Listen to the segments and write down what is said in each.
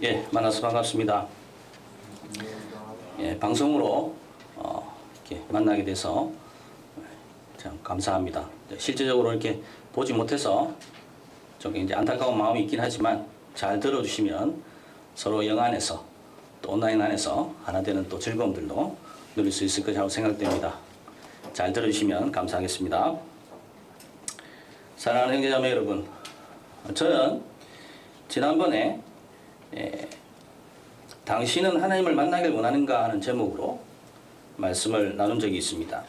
예, 만나서 반갑습니다. 예, 방송으로 이렇게 만나게 돼서 참 감사합니다. 실제적으로 이렇게 보지 못해서 좀 이제 안타까운 마음이 있긴 하지만 잘 들어주시면 서로 영 안에서 또 온라인 안에서 하나 되는 또 즐거움들도 누릴 수 있을 것이라고 생각됩니다. 잘 들어주시면 감사하겠습니다. 사랑하는 형제자매 여러분, 저는 지난번에 당신은 하나님을 만나길 원하는가 하는 제목으로 말씀을 나눈 적이 있습니다.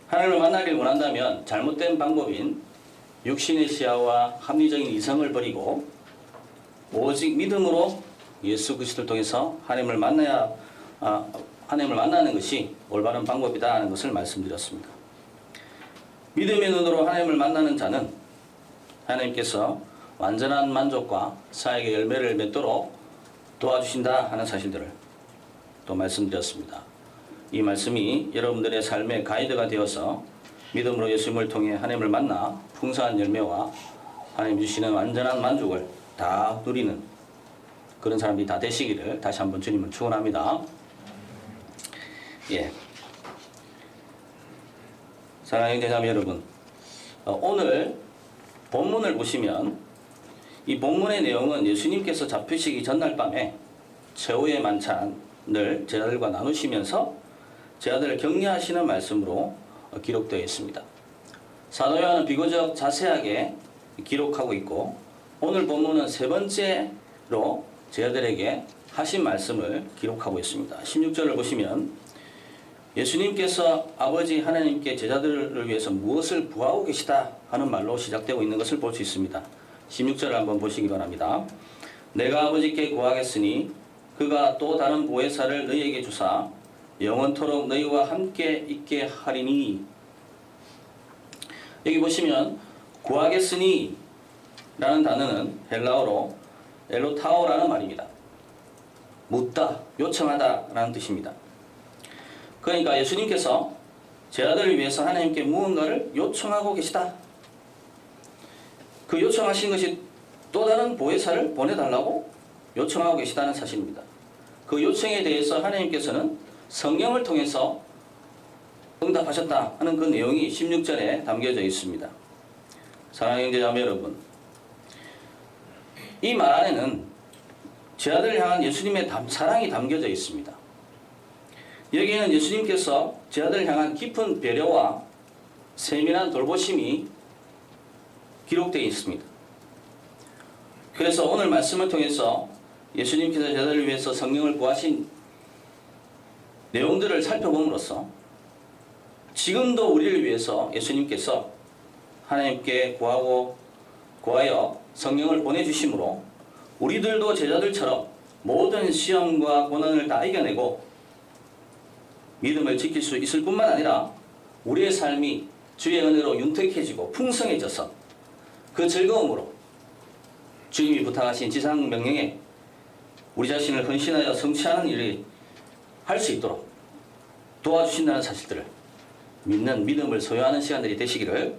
하나님을 만나길 원한다면 잘못된 방법인 육신의 시야와 합리적인 이성을 버리고 오직 믿음으로 예수 그리스도를 통해서 하나님을 만나는 것이 올바른 방법이다 하는 것을 말씀드렸습니다. 믿음의 눈으로 하나님을 만나는 자는 하나님께서 완전한 만족과 사역의 열매를 맺도록 도와주신다 하는 사실들을 또 말씀드렸습니다. 이 말씀이 여러분들의 삶의 가이드가 되어서 믿음으로 예수님을 통해 하나님을 만나 풍성한 열매와 하나님 주시는 완전한 만족을 다 누리는 그런 사람들이 다 되시기를 다시 한번 주님을 축원합니다. 예. 사랑하는 형제자매 여러분, 오늘 본문을 보시면 이 본문의 내용은 예수님께서 잡히시기 전날 밤에 최후의 만찬을 제자들과 나누시면서 제자들을 격려하시는 말씀으로 기록되어 있습니다. 사도 요한은 비교적 자세하게 기록하고 있고 오늘 본문은 세 번째로 제자들에게 하신 말씀을 기록하고 있습니다. 16절을 보시면 예수님께서 아버지 하나님께 제자들을 위해서 무엇을 구하고 계시다 하는 말로 시작되고 있는 것을 볼 수 있습니다. 16절을 한번 보시기 바랍니다. 내가 아버지께 구하겠으니 그가 또 다른 보혜사를 너희에게 주사 영원토록 너희와 함께 있게 하리니. 여기 보시면 구하겠으니 라는 단어는 헬라어로 엘로타오라는 말입니다. 묻다, 요청하다 라는 뜻입니다. 그러니까 예수님께서 제자들을 위해서 하나님께 무언가를 요청하고 계시다. 그 요청하신 것이 또 다른 보혜사를 보내달라고 요청하고 계시다는 사실입니다. 그 요청에 대해서 하나님께서는 성령을 통해서 응답하셨다 하는 그 내용이 16절에 담겨져 있습니다. 사랑하는 형제자매 여러분, 이 말 안에는 제자들을 향한 예수님의 사랑이 담겨져 있습니다. 여기에는 예수님께서 제자들을 향한 깊은 배려와 세밀한 돌보심이 기록되어 있습니다. 그래서 오늘 말씀을 통해서 예수님께서 제자들을 위해서 성령을 구하신 내용들을 살펴봄으로써 지금도 우리를 위해서 예수님께서 하나님께 구하여 성령을 보내주심으로 우리들도 제자들처럼 모든 시험과 고난을 다 이겨내고 믿음을 지킬 수 있을 뿐만 아니라 우리의 삶이 주의 은혜로 윤택해지고 풍성해져서 그 즐거움으로 주님이 부탁하신 지상 명령에 우리 자신을 헌신하여 성취하는 일을 할 수 있도록 도와주신다는 사실들을 믿는 믿음을 소유하는 시간들이 되시기를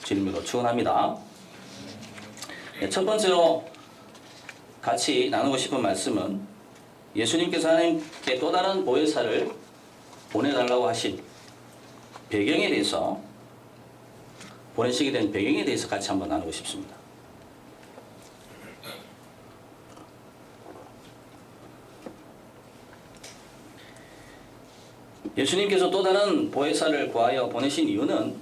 주님으로 축원합니다. 첫 번째로 같이 나누고 싶은 말씀은 예수님께서 하나님께 또 다른 보혜사를 보내달라고 하신 배경에 대해서 보내시게 된 배경에 대해서 같이 한번 나누고 싶습니다. 예수님께서 또 다른 보혜사를 구하여 보내신 이유는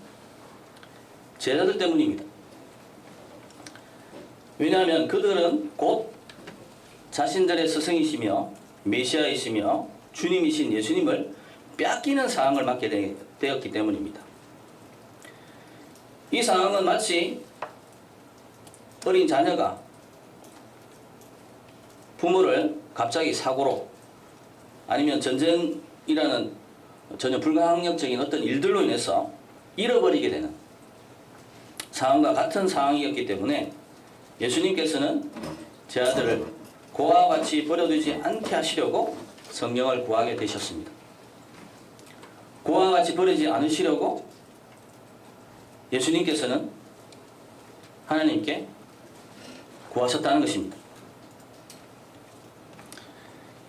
제자들 때문입니다. 왜냐하면 그들은 곧 자신들의 스승이시며 메시아이시며 주님이신 예수님을 빼앗기는 상황을 맞게 되었기 때문입니다. 이 상황은 마치 어린 자녀가 부모를 갑자기 사고로 아니면 전쟁이라는 전혀 불가항력적인 어떤 일들로 인해서 잃어버리게 되는 상황과 같은 상황이었기 때문에 예수님께서는 제자들을 고아와 같이 버려두지 않게 하시려고 성령을 구하게 되셨습니다. 고아와 같이 버리지 않으시려고 예수님께서는 하나님께 구하셨다는 것입니다.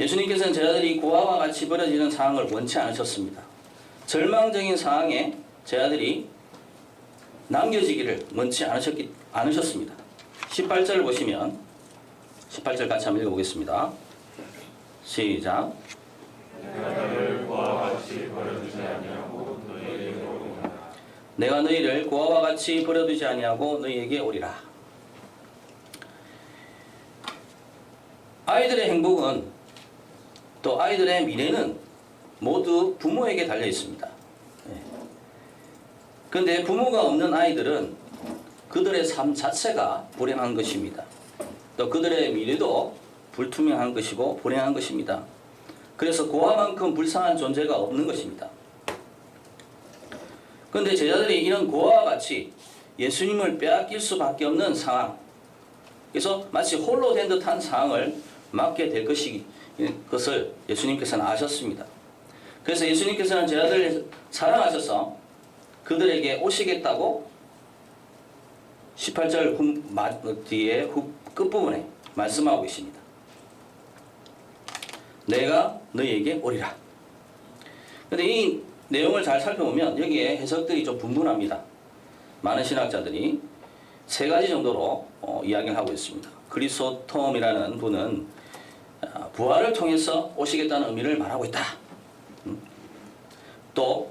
예수님께서는 제자들이 고아와 같이 버려지는 상황을 원치 않으셨습니다. 절망적인 상황에 제자들이 남겨지기를 원치 않으셨습니다. 18절을 보시면 18절 같이 한번 읽어보겠습니다. 시작. 내가 너희를 고아와 같이 버려두지 아니하고 너희에게 오리라. 아이들의 행복은 또 아이들의 미래는 모두 부모에게 달려 있습니다. 그런데 부모가 없는 아이들은 그들의 삶 자체가 불행한 것입니다. 또 그들의 미래도 불투명한 것이고 불행한 것입니다. 그래서 고아만큼 불쌍한 존재가 없는 것입니다. 그런데 제자들이 이런 고아와 같이 예수님을 빼앗길 수밖에 없는 상황, 그래서 마치 홀로 된 듯한 상황을 맞게 될 것을 예수님께서는 아셨습니다. 그래서 예수님께서는 제자들을 사랑하셔서 그들에게 오시겠다고 18절 뒤에 끝부분에 말씀하고 계십니다. 내가 너희에게 오리라. 그런데 이 내용을 잘 살펴보면 여기에 해석들이 좀 분분합니다. 많은 신학자들이 세 가지 정도로 이야기를 하고 있습니다. 크리소톰이라는 분은 부활을 통해서 오시겠다는 의미를 말하고 있다. 또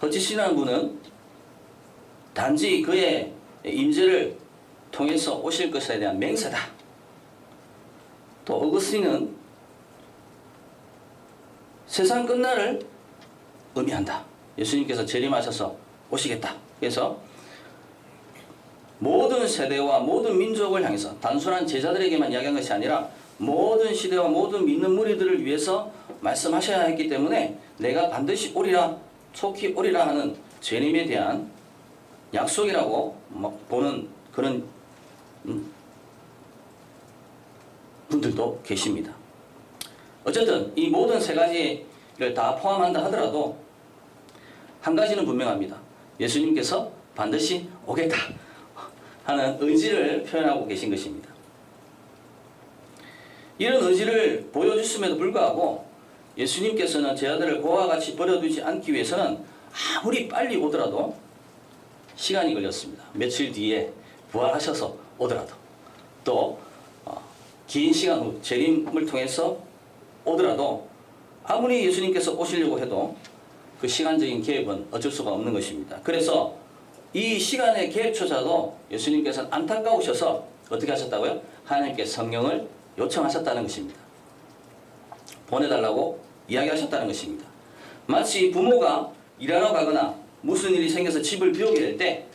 허지시라는 분은 단지 그의 임재를 통해서 오실 것에 대한 맹세다. 또 어거스틴은 세상 끝날을 의미한다. 예수님께서 재림하셔서 오시겠다. 그래서 모든 세대와 모든 민족을 향해서 단순한 제자들에게만 이야기한 것이 아니라 모든 시대와 모든 믿는 무리들을 위해서 말씀하셔야 했기 때문에 내가 반드시 오리라, 속히 오리라 하는 재림에 대한 약속이라고 보는 그런 분들도 계십니다. 어쨌든 이 모든 세 가지를 다 포함한다 하더라도 한 가지는 분명합니다. 예수님께서 반드시 오겠다 하는 의지를 표현하고 계신 것입니다. 이런 의지를 보여주심에도 불구하고 예수님께서는 제자들을 고아와 같이 버려두지 않기 위해서는 아무리 빨리 오더라도 시간이 걸렸습니다. 며칠 뒤에 부활하셔서 오더라도 또 긴 시간 후 재림을 통해서 오더라도 아무리 예수님께서 오시려고 해도 그 시간적인 개입은 어쩔 수가 없는 것입니다. 그래서 이 시간의 개입조차도 예수님께서는 안타까우셔서 어떻게 하셨다고요? 하나님께 성령을 요청하셨다는 것입니다. 보내달라고 이야기하셨다는 것입니다. 마치 부모가 일하러 가거나 무슨 일이 생겨서 집을 비우게 될 때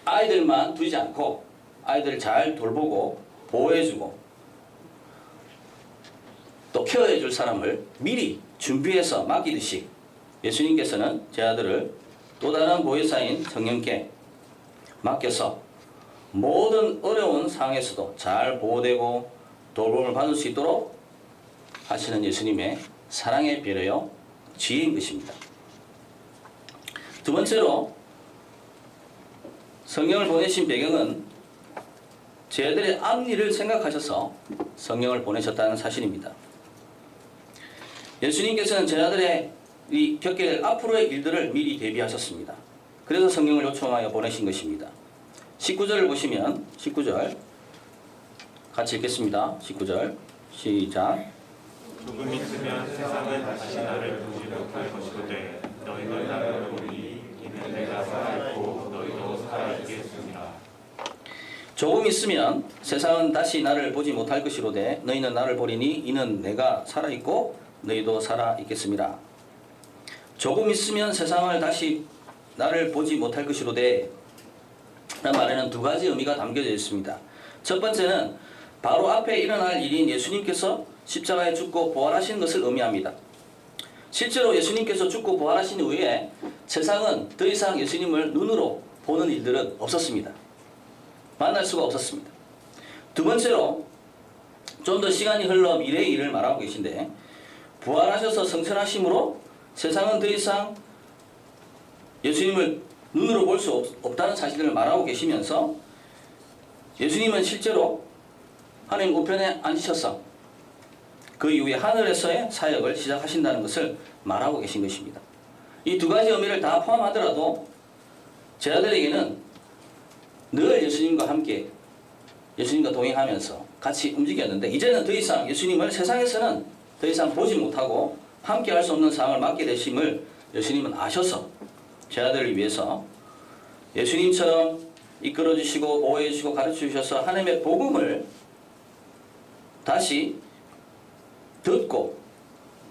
아이들만 두지 않고 아이들을 잘 돌보고 보호해주고 또 케어해줄 사람을 미리 준비해서 맡기듯이 예수님께서는 제자들을 또 다른 보혜사인 성령께 맡겨서 모든 어려운 상황에서도 잘 보호되고 돌봄을 받을 수 있도록 하시는 예수님의 사랑의 배려요 지혜인 것입니다. 두 번째로 성령을 보내신 배경은 제자들의 앞일을 생각하셔서 성령을 보내셨다는 사실입니다. 예수님께서는 제자들의 겪게 될 앞으로의 일들을 미리 대비하셨습니다. 그래서 성령을 요청하여 보내신 것입니다. 19절을 보시면 19절 같이 읽겠습니다. 19절 시작. 조금 있으면 세상은 다시 나를 보지 못할 것이로되 너희는 나를 보니 이는 내가 살아있고 너희도 살아있겠습니다. 조금 있으면 세상은 다시 나를 보지 못할 것이로되 너희는 나를 보리니 이는 내가 살아있고 너희도 살아있겠습니다. 조금 있으면 세상을 다시 나를 보지 못할 것이로되 라는 말에는 두 가지 의미가 담겨져 있습니다. 첫 번째는 바로 앞에 일어날 일인 예수님께서 십자가에 죽고 부활하신 것을 의미합니다. 실제로 예수님께서 죽고 부활하신 후에 세상은 더 이상 예수님을 눈으로 보는 일들은 없었습니다. 만날 수가 없었습니다. 두 번째로 좀 더 시간이 흘러 미래의 일을 말하고 계신데 부활하셔서 성천하심으로 세상은 더 이상 예수님을 눈으로 볼 수 없다는 사실을 말하고 계시면서 예수님은 실제로 하나님 우편에 앉으셔서 그 이후에 하늘에서의 사역을 시작하신다는 것을 말하고 계신 것입니다. 이 두 가지 의미를 다 포함하더라도 제자들에게는 늘 예수님과 함께 예수님과 동행하면서 같이 움직였는데 이제는 더 이상 예수님을 세상에서는 더 이상 보지 못하고 함께 할 수 없는 상황을 맡게 되심을 예수님은 아셔서 제자들을 위해서 예수님처럼 이끌어주시고 보호해주시고 가르쳐주셔서 하나님의 복음을 다시 듣고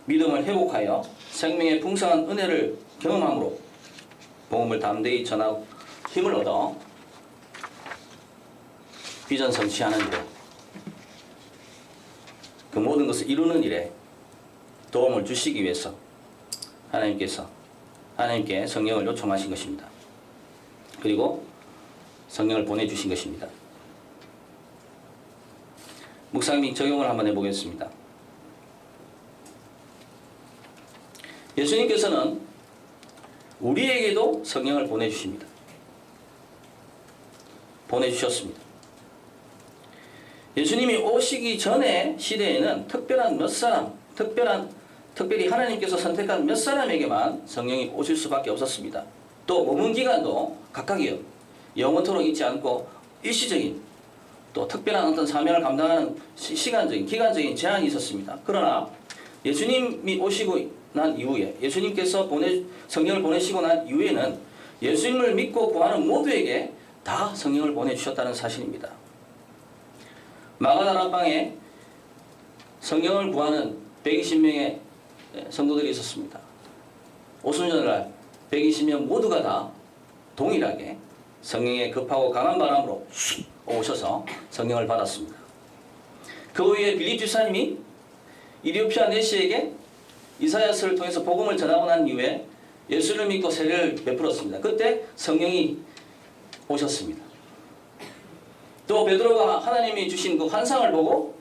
믿음을 회복하여 생명의 풍성한 은혜를 경험함으로 복음을 담대히 전하고 힘을 얻어 비전 성취하는 일에 그 모든 것을 이루는 일에 도움을 주시기 위해서 하나님께 성령을 요청하신 것입니다. 그리고 성령을 보내주신 것입니다. 묵상 및 적용을 한번 해보겠습니다. 예수님께서는 우리에게도 성령을 보내주십니다. 보내주셨습니다. 예수님이 오시기 전에 시대에는 특별한 몇 사람, 특별히 하나님께서 선택한 몇 사람에게만 성령이 오실 수밖에 없었습니다. 또 머문 기간도 각각이요. 영원토록 있지 않고 일시적인 또 특별한 어떤 사명을 감당하는 기간적인 제한이 있었습니다. 그러나 예수님이 오시고 난 이후에 예수님께서 성령을 보내시고 난 이후에는 예수님을 믿고 구하는 모두에게 다 성령을 보내주셨다는 사실입니다. 마가다락방에 성령을 구하는 120명의 성도들이 있었습니다. 오순절날 120명 모두가 다 동일하게 성령의 급하고 강한 바람으로 오셔서 성령을 받았습니다. 그 후에 빌립 집사님이 이디오피아 내시에게 이사야서를 통해서 복음을 전하고 난 이후에 예수를 믿고 세례를 베풀었습니다. 그때 성령이 오셨습니다. 또 베드로가 하나님이 주신 그 환상을 보고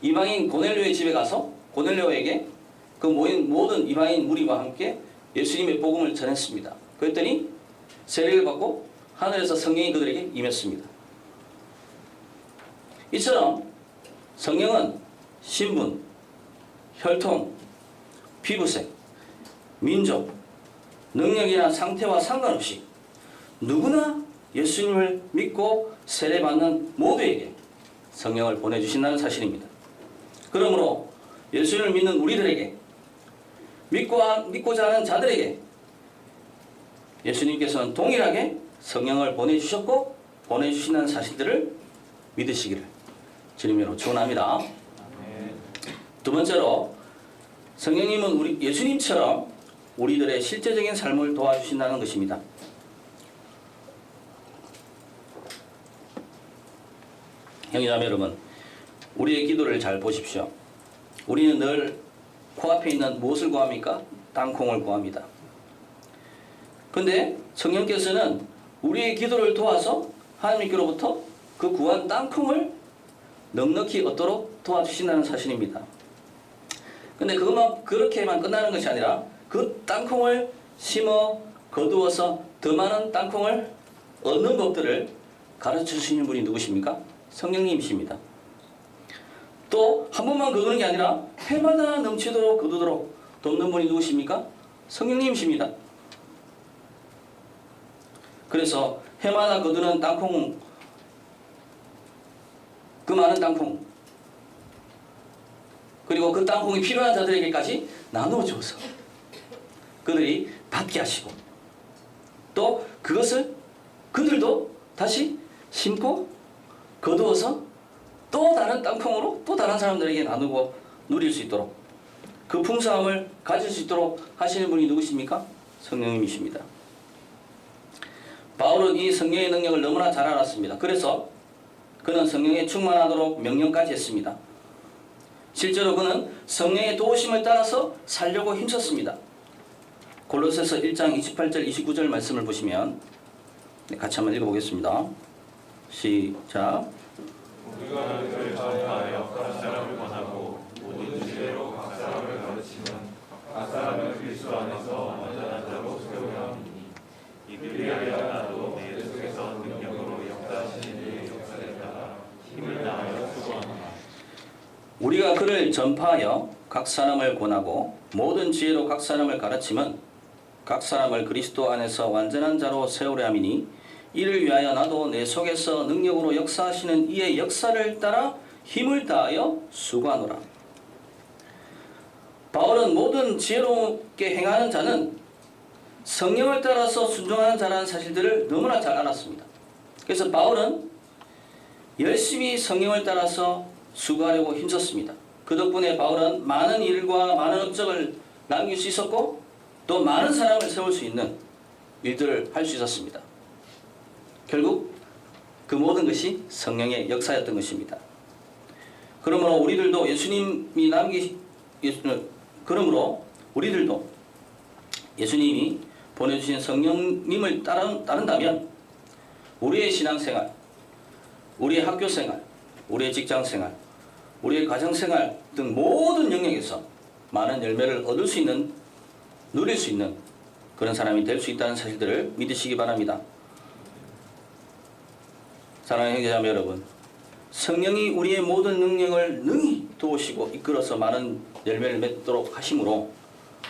이방인 고넬료의 집에 가서 고넬료에게 그 모인 모든 이방인 무리와 함께 예수님의 복음을 전했습니다. 그랬더니 세례를 받고 하늘에서 성령이 그들에게 임했습니다. 이처럼 성령은 신분, 혈통, 피부색, 민족, 능력이나 상태와 상관없이 누구나 예수님을 믿고 세례받는 모두에게 성령을 보내주신다는 사실입니다. 그러므로 예수님을 믿는 우리들에게 믿고자 하는 자들에게 예수님께서는 동일하게 성령을 보내주셨고 보내주신다는 사실들을 믿으시기를 주님으로 축원합니다. 두 번째로 성령님은 예수님처럼 우리들의 실제적인 삶을 도와주신다는 것입니다. 형제자매 여러분, 우리의 기도를 잘 보십시오. 우리는 늘 코앞에 있는 무엇을 구합니까? 땅콩을 구합니다. 그런데 성령께서는 우리의 기도를 도와서 하나님께로부터 그 구한 땅콩을 넉넉히 얻도록 도와주신다는 사실입니다. 근데 그렇게만 끝나는 것이 아니라 그 땅콩을 심어 거두어서 더 많은 땅콩을 얻는 법들을 가르쳐 주시는 분이 누구십니까? 성령님이십니다. 또 한 번만 거두는 게 아니라 해마다 넘치도록 거두도록 돕는 분이 누구십니까? 성령님이십니다. 그래서 해마다 거두는 땅콩, 그 많은 땅콩, 그리고 그 땅콩이 필요한 자들에게까지 나눠줘서 그들이 받게 하시고 또 그것을 그들도 다시 심고 거두어서 또 다른 땅콩으로 또 다른 사람들에게 나누고 누릴 수 있도록 그 풍성함을 가질 수 있도록 하시는 분이 누구십니까? 성령님이십니다. 바울은 이 성령의 능력을 너무나 잘 알았습니다. 그래서 그는 성령에 충만하도록 명령까지 했습니다. 실제로 그는 성령의 도우심을 따라서 살려고 힘썼습니다. 골로새서 1장 28절 29절 말씀을 보시면 같이 한번 읽어보겠습니다. 시작. 우리가 그를 전파하여 각 사람을 권하고 모든 주제로 각 사람을 가르치면 각 사람을 그리스도 안에서 완전한 자로 세우려 함이니 이들이 아니라 나도 내 속에서 능력으로 역사하시는 이의 역사에 따라 힘을 다하여 수고하노라. 우리가 그를 전파하여 각 사람을 권하고 모든 지혜로 각 사람을 가르치면 각 사람을 그리스도 안에서 완전한 자로 세우려 함이니 이를 위하여 나도 내 속에서 능력으로 역사하시는 이의 역사를 따라 힘을 다하여 수고하노라. 바울은 모든 지혜롭게 행하는 자는 성령을 따라서 순종하는 자라는 사실들을 너무나 잘 알았습니다. 그래서 바울은 열심히 성령을 따라서 수고하려고 힘썼습니다. 그 덕분에 바울은 많은 일과 많은 업적을 남길 수 있었고 또 많은 사람을 세울 수 있는 일들을 할 수 있었습니다. 결국 그 모든 것이 성령의 역사였던 것입니다. 그러므로 우리들도 예수님이 보내주신 성령님을 따른다면 우리의 신앙생활, 우리의 학교생활, 우리의 직장생활, 우리의 가정생활 등 모든 영역에서 많은 열매를 얻을 수 있는, 누릴 수 있는 그런 사람이 될 수 있다는 사실들을 믿으시기 바랍니다. 사랑하는 형제자매 여러분, 성령이 우리의 모든 능력을 능히 도우시고 이끌어서 많은 열매를 맺도록 하심으로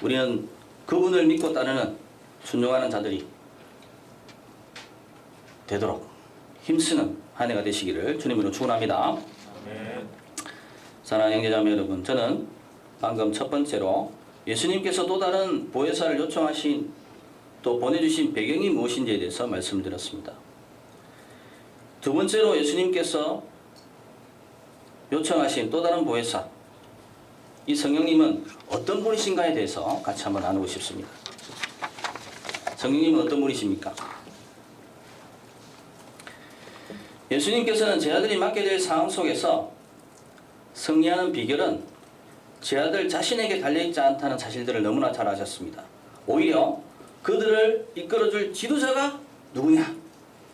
우리는 그분을 믿고 따르는 순종하는 자들이 되도록 힘쓰는 한 해가 되시기를 주님으로 축원합니다. 사랑하는 형제자매 여러분, 저는 방금 첫 번째로 예수님께서 또 다른 보혜사를 요청하신 또 보내주신 배경이 무엇인지에 대해서 말씀드렸습니다. 두 번째로 예수님께서 요청하신 또 다른 보혜사, 이 성령님은 어떤 분이신가에 대해서 같이 한번 나누고 싶습니다. 성령님은 어떤 분이십니까? 예수님께서는 제 아들이 맡게 될 상황 속에서 승리하는 비결은 제 아들 자신에게 달려있지 않다는 사실들을 너무나 잘 아셨습니다. 오히려 그들을 이끌어줄 지도자가 누구냐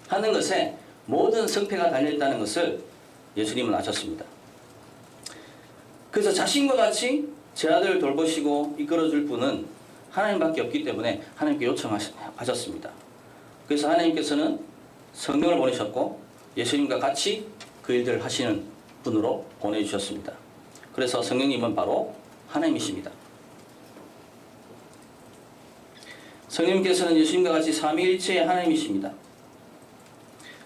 하는 것에 모든 성패가 달려있다는 것을 예수님은 아셨습니다. 그래서 자신과 같이 제 아들을 돌보시고 이끌어줄 분은 하나님밖에 없기 때문에 하나님께 요청하셨습니다. 그래서 하나님께서는 성령을 보내셨고 예수님과 같이 그 일들을 하시는 분으로 보내주셨습니다. 그래서 성령님은 바로 하나님이십니다. 성령님께서는 예수님과 같이 삼위일체의 하나님이십니다.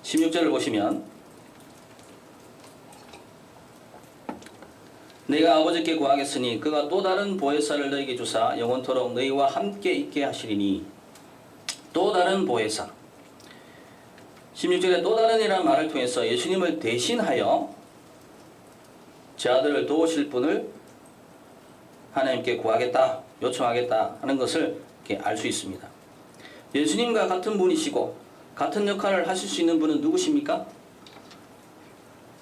16절을 보시면 내가 아버지께 구하겠으니 그가 또 다른 보혜사를 너희에게 주사 영원토록 너희와 함께 있게 하시리니. 또 다른 보혜사, 16절에 또 다른 이라는 말을 통해서 예수님을 대신하여 제 아들을 도우실 분을 하나님께 구하겠다, 요청하겠다 하는 것을 이렇게 알 수 있습니다. 예수님과 같은 분이시고 같은 역할을 하실 수 있는 분은 누구십니까?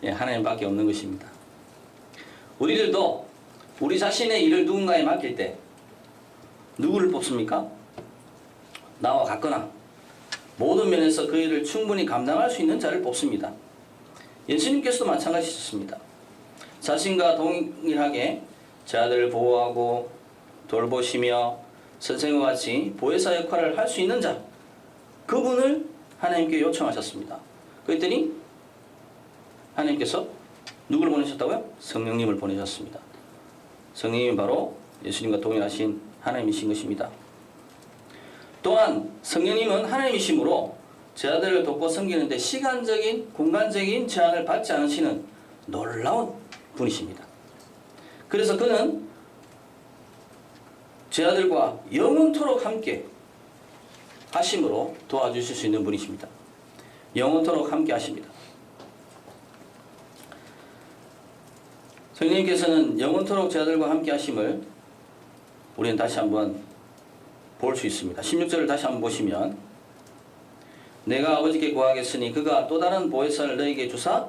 예, 하나님밖에 없는 것입니다. 우리들도 우리 자신의 일을 누군가에 맡길 때 누구를 뽑습니까? 나와 같거나 모든 면에서 그 일을 충분히 감당할 수 있는 자를 뽑습니다. 예수님께서도 마찬가지셨습니다. 자신과 동일하게 제 아들을 보호하고 돌보시며 선생과 같이 보혜사 역할을 할 수 있는 자, 그분을 하나님께 요청하셨습니다. 그랬더니 하나님께서 누구를 보내셨다고요? 성령님을 보내셨습니다. 성령님이 바로 예수님과 동일하신 하나님이신 것입니다. 또한 성령님은 하나님이시므로 제 아들을 돕고 섬기는데 시간적인, 공간적인 제한을 받지 않으시는 놀라운 분이십니다. 그래서 그는 제 아들과 영원토록 함께 하심으로 도와주실 수 있는 분이십니다. 영원토록 함께 하십니다. 성령님께서는 영원토록 제 아들과 함께 하심을 우리는 다시 한번 볼 수 있습니다. 16절을 다시 한번 보시면 내가 아버지께 구하겠으니 그가 또 다른 보혜사를 너희에게 주사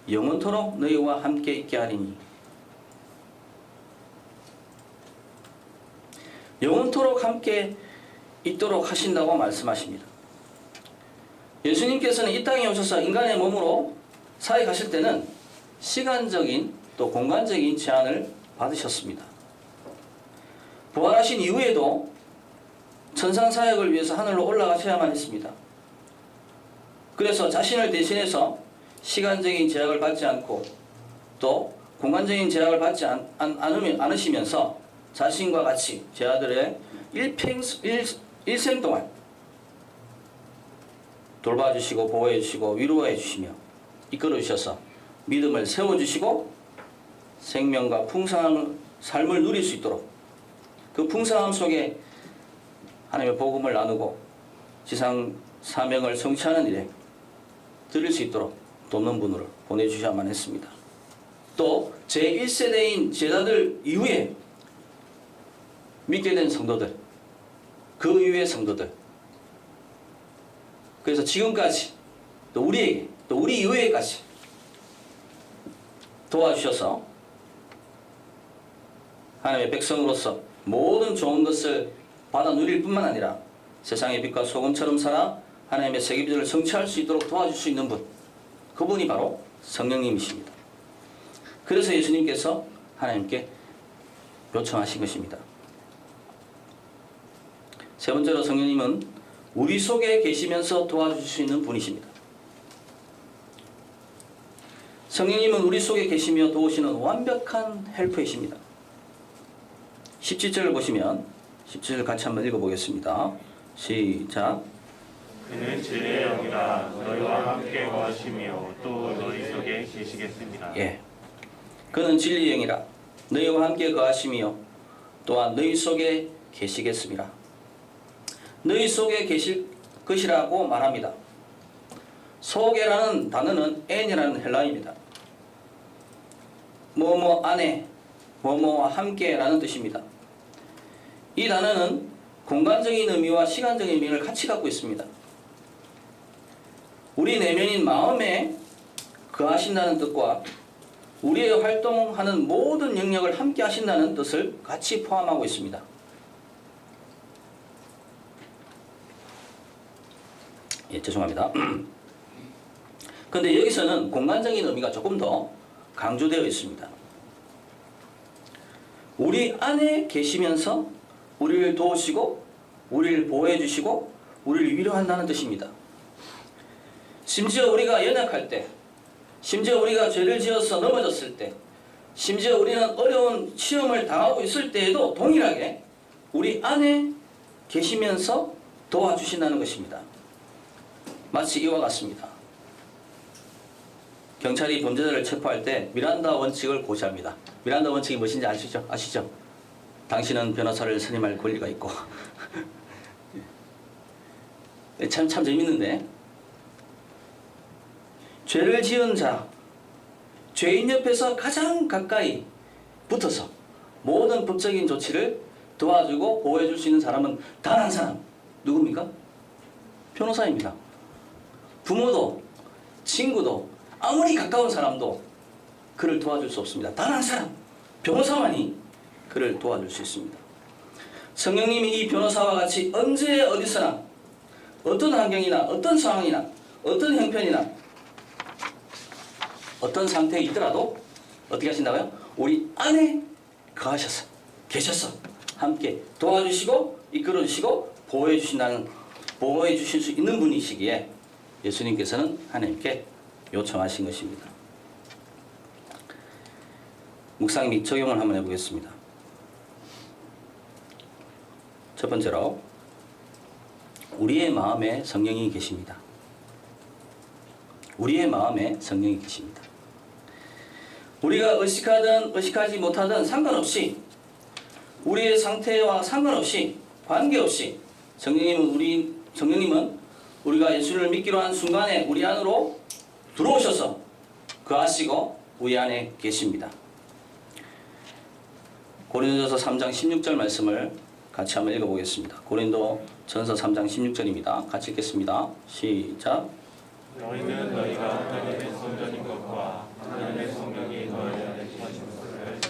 영원토록 너희와 함께 있게 하리니. 영원토록 함께 있도록 하신다고 말씀하십니다. 예수님께서는 이 땅에 오셔서 인간의 몸으로 사역하실 때는 시간적인 또 공간적인 제한을 받으셨습니다. 부활하신 이후에도 천상 사역을 위해서 하늘로 올라가셔야만 했습니다. 그래서 자신을 대신해서 시간적인 제약을 받지 않고 또 공간적인 제약을 받지 않으시면서 자신과 같이 제 아들의 일생 동안 돌봐주시고 보호해주시고 위로해주시며 이끌어주셔서 믿음을 세워주시고 생명과 풍성한 삶을 누릴 수 있도록 그 풍성함 속에 하나님의 복음을 나누고 지상 사명을 성취하는 일에 드릴 수 있도록 돕는 분으로 보내주셔야만 했습니다. 또 제1세대인 제자들 이후에 믿게 된 성도들, 그 이후의 성도들, 그래서 지금까지 또 우리에게 또 우리 이후에까지 도와주셔서 하나님의 백성으로서 모든 좋은 것을 받아 누릴 뿐만 아니라 세상의 빛과 소금처럼 살아 하나님의 세계비전을 성취할 수 있도록 도와줄 수 있는 분, 그분이 바로 성령님이십니다. 그래서 예수님께서 하나님께 요청하신 것입니다. 세 번째로 성령님은 우리 속에 계시면서 도와줄 수 있는 분이십니다. 성령님은 우리 속에 계시며 도우시는 완벽한 헬퍼이십니다. 17절을 보시면 17절 같이 한번 읽어보겠습니다. 시작. 그는 진리의 영이라 너희와 함께 거하시며 또 너희 속에 계시겠습니다. 예, 그는 진리의 영이라 너희와 함께 거하시며 또한 너희 속에 계시겠습니다. 너희 속에 계실 것이라고 말합니다. 속에라는 단어는 엔이라는 헬라어입니다. 뭐뭐 안에, 뭐뭐와 함께라는 뜻입니다. 이 단어는 공간적인 의미와 시간적인 의미를 같이 갖고 있습니다. 우리 내면인 마음에 거하신다는 뜻과 우리의 활동하는 모든 영역을 함께 하신다는 뜻을 같이 포함하고 있습니다. 예, 죄송합니다. 그런데 여기서는 공간적인 의미가 조금 더 강조되어 있습니다. 우리 안에 계시면서 우리를 도우시고 우리를 보호해 주시고 우리를 위로한다는 뜻입니다. 심지어 우리가 연약할 때, 심지어 우리가 죄를 지어서 넘어졌을 때, 심지어 우리는 어려운 시험을 당하고 있을 때에도 동일하게 우리 안에 계시면서 도와주신다는 것입니다. 마치 이와 같습니다. 경찰이 범죄자를 체포할 때 미란다 원칙을 고시합니다. 미란다 원칙이 무엇인지 아시죠? 당신은 변호사를 선임할 권리가 있고 참 재밌는데, 죄를 지은 자, 죄인 옆에서 가장 가까이 붙어서 모든 법적인 조치를 도와주고 보호해줄 수 있는 사람은 단 한 사람, 누굽니까? 변호사입니다. 부모도 친구도 아무리 가까운 사람도 그를 도와줄 수 없습니다. 단 한 사람, 변호사만이 그를 도와줄 수 있습니다. 성령님이 이 변호사와 같이 언제 어디서나 어떤 환경이나 어떤 상황이나 어떤 형편이나 어떤 상태에 있더라도 어떻게 하신다고요? 우리 안에 거하셔서 계셔서 함께 도와주시고 이끌어주시고 보호해 주실 수 있는 분이시기에 예수님께서는 하나님께 요청하신 것입니다. 묵상 및 적용을 한번 해보겠습니다. 첫 번째로 우리의 마음에 성령이 계십니다. 우리의 마음에 성령이 계십니다. 우리가 의식하든 의식하지 못하든 상관없이, 우리의 상태와 상관없이, 관계없이 성령님은 우리가 예수를 믿기로 한 순간에 우리 안으로 들어오셔서 거하시고 우리 안에 계십니다. 고린도전서 3장 16절 말씀을 같이 한번 읽어보겠습니다. 고린도전서 3장 16절입니다. 같이 읽겠습니다. 시작. 너희는 너희가 하나님의 성전인 것과 하나님의 성령이 너희 안에 계신 것을 알지.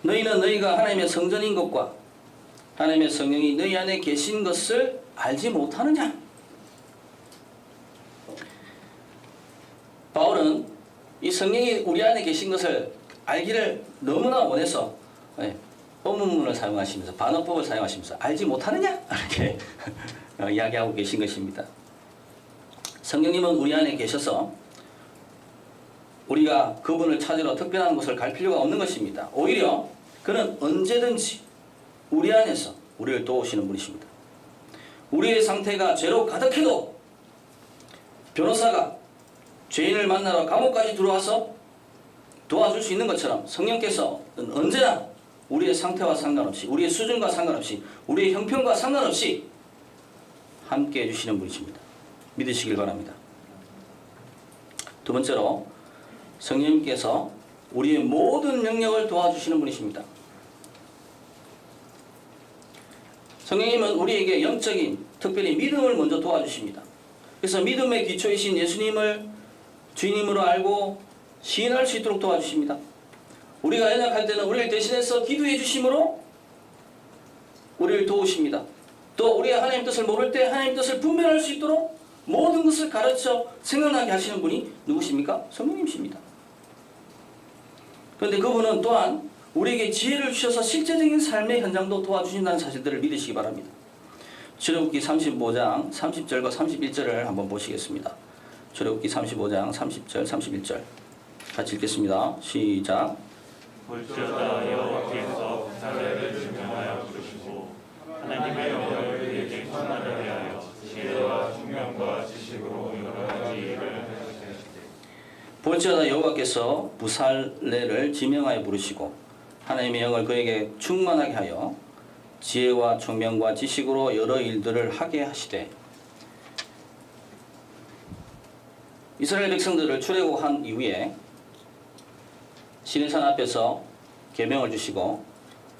너희는 너희가 하나님의 성전인 것과 하나님의 성령이 너희 안에 계신 것을 알지 못하느냐? 바울은 이 성령이 우리 안에 계신 것을 알기를 너무나 원해서 어문문을 사용하시면서 반어법을 사용하시면서 알지 못하느냐? 이렇게 이야기하고 계신 것입니다. 성령님은 우리 안에 계셔서 우리가 그분을 찾으러 특별한 곳을 갈 필요가 없는 것입니다. 오히려 그는 언제든지 우리 안에서 우리를 도우시는 분이십니다. 우리의 상태가 죄로 가득해도 변호사가 죄인을 만나러 감옥까지 들어와서 도와줄 수 있는 것처럼 성령께서는 언제나 우리의 상태와 상관없이, 우리의 수준과 상관없이, 우리의 형편과 상관없이 함께 해주시는 분이십니다. 믿으시길 바랍니다. 두 번째로 성령님께서 우리의 모든 영역을 도와주시는 분이십니다. 성령님은 우리에게 영적인, 특별히 믿음을 먼저 도와주십니다. 그래서 믿음의 기초이신 예수님을 주님으로 알고 시인할 수 있도록 도와주십니다. 우리가 연약할 때는 우리를 대신해서 기도해 주심으로 우리를 도우십니다. 또 우리가 하나님 뜻을 모를 때 하나님 뜻을 분별할 수 있도록 모든 것을 가르쳐 생각나게 하시는 분이 누구십니까? 성령님이십니다. 그런데 그분은 또한 우리에게 지혜를 주셔서 실제적인 삶의 현장도 도와주신다는 사실들을 믿으시기 바랍니다. 출애굽기 35장 30절과 31절을 한번 보시겠습니다. 출애굽기 35장 30절 31절 같이 읽겠습니다. 시작. 볼지어다 여호와께서 사례를 증명하여 주시고 하나님의 영을 그에게 전하려 하여 지혜와 총명과 지식으로 여러 가지 일을 하시되 볼지어다 여호와께서 부살레를 지명하여 부르시고 하나님의 영을 그에게 충만하게 하여 지혜와 총명과 지식으로 여러 일들을 하게 하시되. 이스라엘 백성들을 출애굽한 이후에 시내산 앞에서 계명을 주시고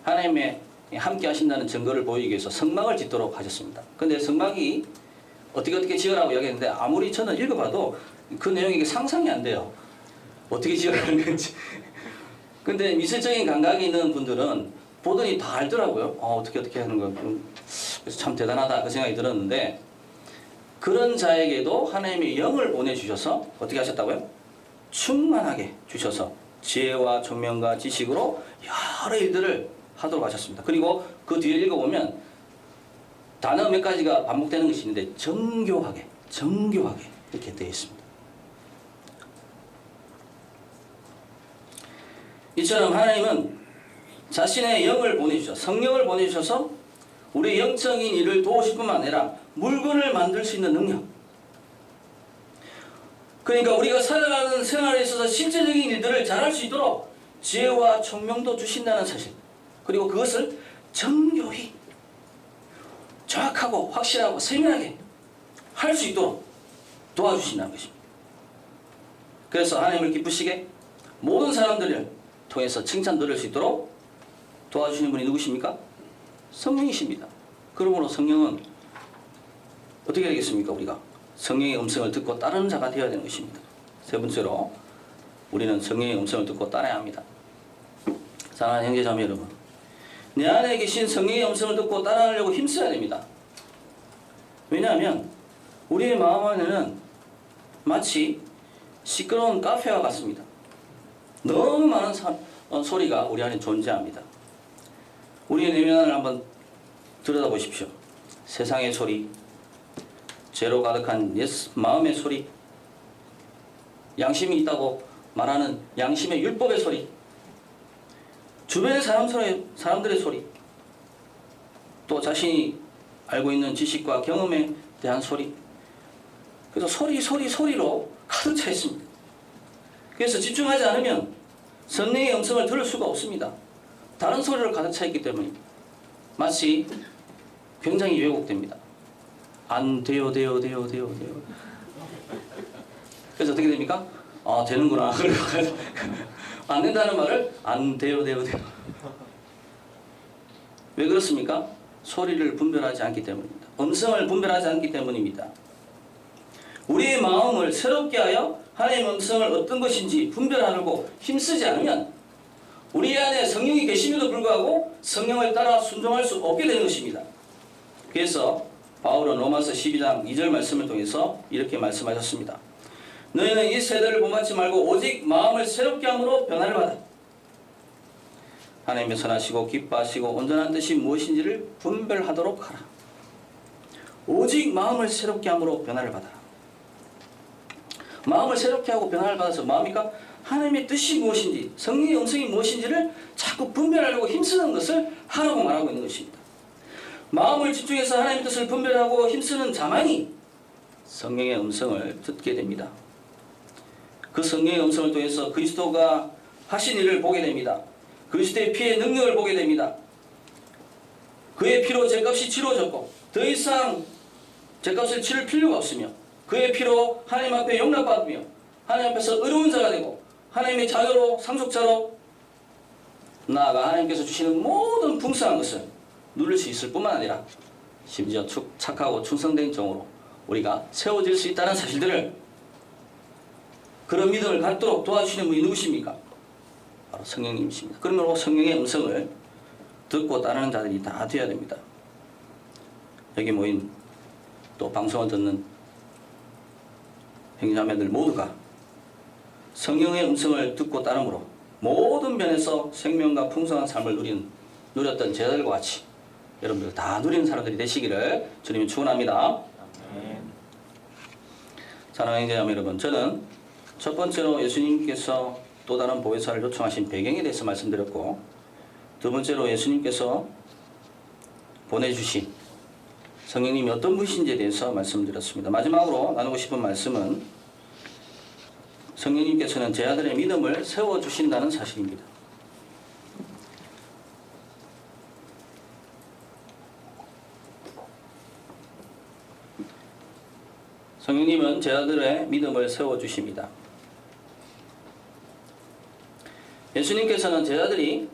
하나님의 함께 하신다는 증거를 보이기 위해서 성막을 짓도록 하셨습니다. 그런데 성막이 어떻게 지으라고 이야기했는데 아무리 저는 읽어봐도 그 내용이 상상이 안 돼요. 어떻게 지으라는 건지. 근데 미술적인 감각이 있는 분들은 보더니 다 알더라고요. 어떻게 하는 거. 그래서 참 대단하다 그 생각이 들었는데, 그런 자에게도 하나님의 영을 보내주셔서 어떻게 하셨다고요? 충만하게 주셔서 지혜와 총명과 지식으로 여러 일들을 하도록 하셨습니다. 그리고 그 뒤에 읽어보면 단어 몇 가지가 반복되는 것이 있는데 정교하게 이렇게 되어 있습니다. 이처럼 하나님은 자신의 영을 보내주셔서, 성령을 보내주셔서 우리의 영적인 일을 도우실 뿐만 아니라 물건을 만들 수 있는 능력, 그러니까 우리가 살아가는 생활에 있어서 실제적인 일들을 잘할 수 있도록 지혜와 총명도 주신다는 사실, 그리고 그것을 정교히 정확하고 확실하고 세밀하게 할 수 있도록 도와주신다는 것입니다. 그래서 하나님을 기쁘시게 모든 사람들을 통해서 칭찬 들을 수 있도록 도와주시는 분이 누구십니까? 성령이십니다. 그러므로 성령은 어떻게 되겠습니까? 우리가 성령의 음성을 듣고 따르는 자가 되어야 되는 것입니다. 세 번째로 우리는 성령의 음성을 듣고 따라야 합니다. 사랑하는 형제자매 여러분, 내 안에 계신 성령의 음성을 듣고 따라하려고 힘써야 됩니다. 왜냐하면 우리의 마음 안에는 마치 시끄러운 카페와 같습니다. 너무 많은 소리가 우리 안에 존재합니다. 우리의 내면을 한번 들여다보십시오. 세상의 소리, 죄로 가득한 마음의 소리, 양심이 있다고 말하는 양심의 율법의 소리, 주변의 사람들의 소리, 또 자신이 알고 있는 지식과 경험에 대한 소리, 그래서 소리로 가득 차 있습니다. 그래서 집중하지 않으면 성령의 음성을 들을 수가 없습니다. 다른 소리로 가득 차 있기 때문입니다. 마치 굉장히 왜곡됩니다. 안 돼요. 그래서 어떻게 됩니까? 되는구나. 안 된다는 말을 안 돼요. 왜 그렇습니까? 소리를 분별하지 않기 때문입니다. 음성을 분별하지 않기 때문입니다. 우리의 마음을 새롭게 하여 하나님의 음성을 어떤 것인지 분별하려고 힘쓰지 않으면 우리 안에 성령이 계심에도 불구하고 성령을 따라 순종할 수 없게 되는 것입니다. 그래서 바울은 로마서 12장 2절 말씀을 통해서 이렇게 말씀하셨습니다. 너희는 이 세대를 본받지 말고 오직 마음을 새롭게 함으로 변화를 받아 하나님의 선하시고 기뻐하시고 온전한 뜻이 무엇인지를 분별하도록 하라. 오직 마음을 새롭게 함으로 변화를 받아라. 마음을 새롭게 하고 변화를 받아서 뭐합니까? 하나님의 뜻이 무엇인지, 성령의 음성이 무엇인지를 자꾸 분별하려고 힘쓰는 것을 하라고 말하고 있는 것입니다. 마음을 집중해서 하나님의 뜻을 분별하고 힘쓰는 자만이 성령의 음성을 듣게 됩니다. 그 성령의 음성을 통해서 그리스도가 하신 일을 보게 됩니다. 그리스도의 피의 능력을 보게 됩니다. 그의 피로 죄값이 치러졌고 더 이상 죄값을 치를 필요가 없으며 그의 피로 하나님 앞에 용납받으며 하나님 앞에서 의로운 자가 되고 하나님의 자녀로 상속자로 나아가 하나님께서 주시는 모든 풍성한 것을 누릴 수 있을 뿐만 아니라 심지어 착하고 충성된 종으로 우리가 세워질 수 있다는 사실들을, 그런 믿음을 갖도록 도와주시는 분이 누구십니까? 바로 성령님이십니다. 그러므로 성령의 음성을 듣고 따르는 자들이 다 되어야 됩니다. 여기 모인 또 방송을 듣는 형제자매들 모두가 성령의 음성을 듣고 따름으로 모든 면에서 생명과 풍성한 삶을 누렸던 제자들과 같이 여러분들 다 누리는 사람들이 되시기를 주님이 축원합니다. 사랑하는 형제자매 여러분, 저는 첫 번째로 예수님께서 또 다른 보혜사를 요청하신 배경에 대해서 말씀드렸고, 두 번째로 예수님께서 보내주신 성령님이 어떤 분이신지에 대해서 말씀드렸습니다. 마지막으로 나누고 싶은 말씀은 성령님께서는 제 아들의 믿음을 세워주신다는 사실입니다. 성령님은 제 아들의 믿음을 세워주십니다. 예수님께서는 제 아들이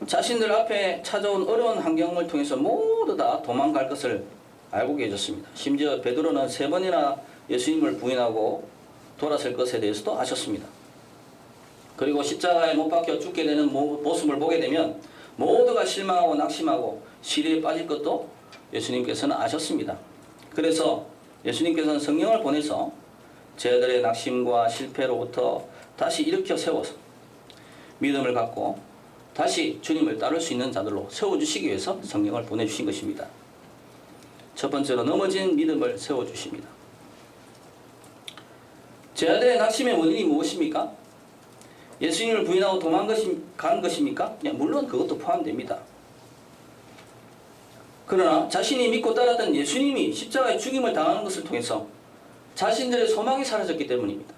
자신들 앞에 찾아온 어려운 환경을 통해서 모두 다 도망갈 것을 알고 계셨습니다. 심지어 베드로는 3번이나 예수님을 부인하고 돌아설 것에 대해서도 아셨습니다. 그리고 십자가에 못 박혀 죽게 되는 모습을 보게 되면 모두가 실망하고 낙심하고 시리에 빠질 것도 예수님께서는 아셨습니다. 그래서 예수님께서는 성령을 보내서 제자들의 낙심과 실패로부터 다시 일으켜 세워서 믿음을 갖고 다시 주님을 따를 수 있는 자들로 세워주시기 위해서 성령을 보내주신 것입니다. 첫 번째로 넘어진 믿음을 세워주십니다. 제자들의 낙심의 원인이 무엇입니까? 예수님을 부인하고 도망간 것입니까? 물론 그것도 포함됩니다. 그러나 자신이 믿고 따랐던 예수님이 십자가의 죽임을 당하는 것을 통해서 자신들의 소망이 사라졌기 때문입니다.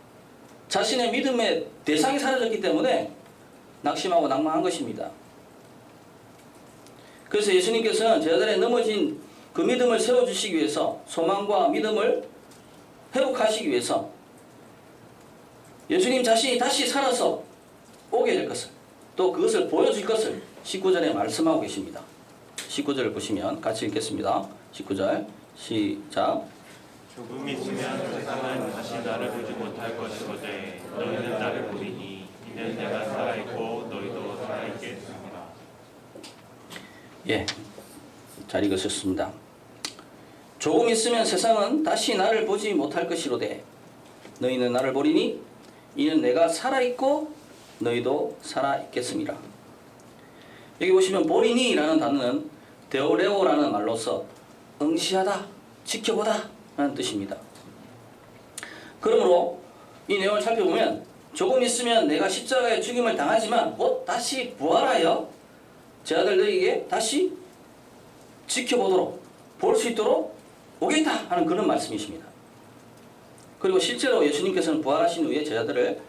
자신의 믿음의 대상이 사라졌기 때문에 낙심하고 낭망한 것입니다. 그래서 예수님께서는 제자들의 넘어진 그 믿음을 세워주시기 위해서, 소망과 믿음을 회복하시기 위해서 예수님 자신이 다시 살아서 오게 될 것을, 또 그것을 보여줄 것을 19절에 말씀하고 계십니다. 19절을 보시면 같이 읽겠습니다. 19절 시작. 조금 있으면 세상은 다시 나를 보지 못할 것이거든 너희는 나를 보리니 이는 내가 살아있고 너희도 살아있겠습니다. 예, 잘 읽으셨습니다. 조금 있으면 세상은 다시 나를 보지 못할 것이로되 너희는 나를 보리니 이는 내가 살아있고 너희도 살아있겠습니다. 여기 보시면 보리니 라는 단어는 데오레오라는 말로서 응시하다, 지켜보다 라는 뜻입니다. 그러므로 이 내용을 살펴보면 조금 있으면 내가 십자가의 죽임을 당하지만 곧 다시 부활하여 제 아들들에게 다시 지켜보도록, 볼 수 있도록 오겠다 하는 그런 말씀이십니다. 그리고 실제로 예수님께서는 부활하신 후에 제자들을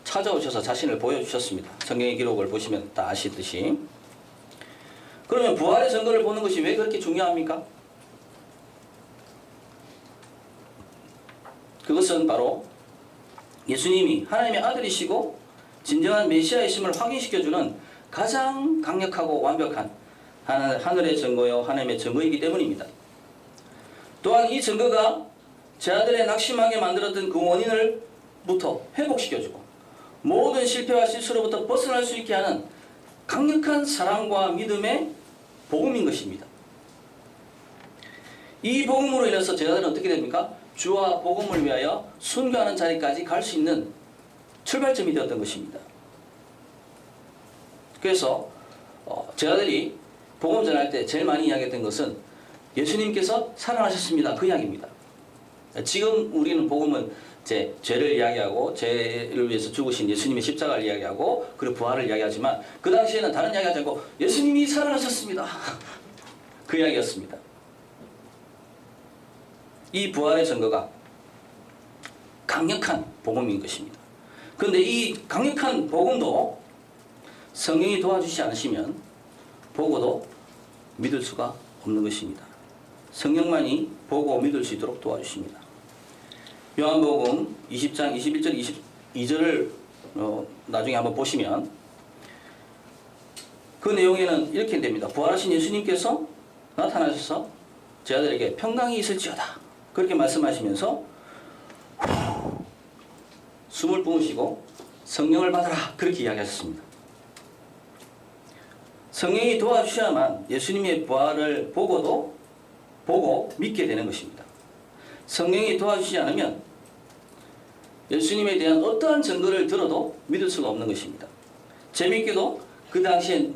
찾아오셔서 자신을 보여주셨습니다. 성경의 기록을 보시면 다 아시듯이. 그러면 부활의 증거를 보는 것이 왜 그렇게 중요합니까? 그것은 바로 예수님이 하나님의 아들이시고 진정한 메시아이심을 확인시켜주는 가장 강력하고 완벽한 하늘의 증거요 하나님의 증거이기 때문입니다. 또한 이 증거가 제 아들의 낙심하게 만들었던 그 원인을부터 회복시켜주고 모든 실패와 실수로부터 벗어날 수 있게 하는 강력한 사랑과 믿음의 복음인 것입니다. 이 복음으로 인해서 제자들은 어떻게 됩니까? 주와 복음을 위하여 순교하는 자리까지 갈 수 있는 출발점이 되었던 것입니다. 그래서 제자들이 복음 전할 때 제일 많이 이야기했던 것은 예수님께서 살아나셨습니다. 그 이야기입니다. 지금 우리는 복음은 제 죄를 이야기하고 죄를 위해서 죽으신 예수님의 십자가를 이야기하고 그리고 부활을 이야기하지만 그 당시에는 다른 이야기하지 않고 예수님이 살아나셨습니다. 그 이야기였습니다. 이 부활의 증거가 강력한 복음인 것입니다. 그런데 이 강력한 복음도 성령이 도와주지 않으시면 보고도 믿을 수가 없는 것입니다. 성령만이 보고 믿을 수 있도록 도와주십니다. 요한복음 20장 21절 22절을 나중에 한번 보시면 그 내용에는 이렇게 됩니다. 부활하신 예수님께서 나타나셔서 제 아들에게 평강이 있을지어다 그렇게 말씀하시면서 숨을 뿜으시고 성령을 받아라 그렇게 이야기하셨습니다. 성령이 도와주셔야만 예수님의 부활을 보고 믿게 되는 것입니다. 성령이 도와주시지 않으면 예수님에 대한 어떠한 증거를 들어도 믿을 수가 없는 것입니다. 재미있게도 그 당시엔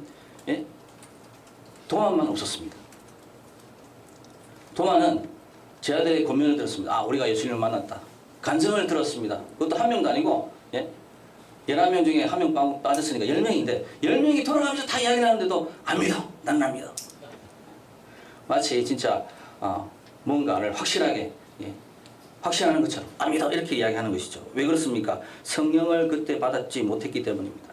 도마만 없었습니다. 도마는 제 아들의 권면을 들었습니다. 우리가 예수님을 만났다. 간증을 들었습니다. 그것도 한 명도 아니고 11명 중에 한 명 빠졌으니까 10명인데 10명이 돌아가면서 다 이야기를 하는데도 안 믿어. 난 안 믿어. 마치 진짜 뭔가를 확실하게 확신하는 것처럼 안 믿어 이렇게 이야기하는 것이죠. 왜 그렇습니까? 성령을 그때 받았지 못했기 때문입니다.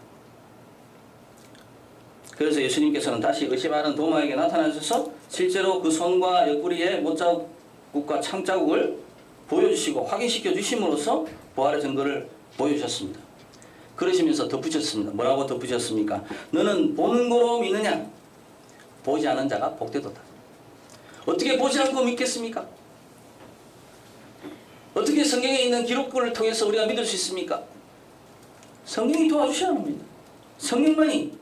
그래서 예수님께서는 다시 의심하는 도마에게 나타나셔서 실제로 그 손과 옆구리에 못자국과 창자국을 보여주시고 확인시켜 주심으로써 부활의 증거를 보여주셨습니다. 그러시면서 덧붙였습니다. 뭐라고 덧붙였습니까? 너는 보는 거로 믿느냐? 보지 않은 자가 복되도다. 어떻게 보지 않고 믿겠습니까? 어떻게 성경에 있는 기록부를 통해서 우리가 믿을 수 있습니까? 성령이 도와주셔야 합니다. 성령만이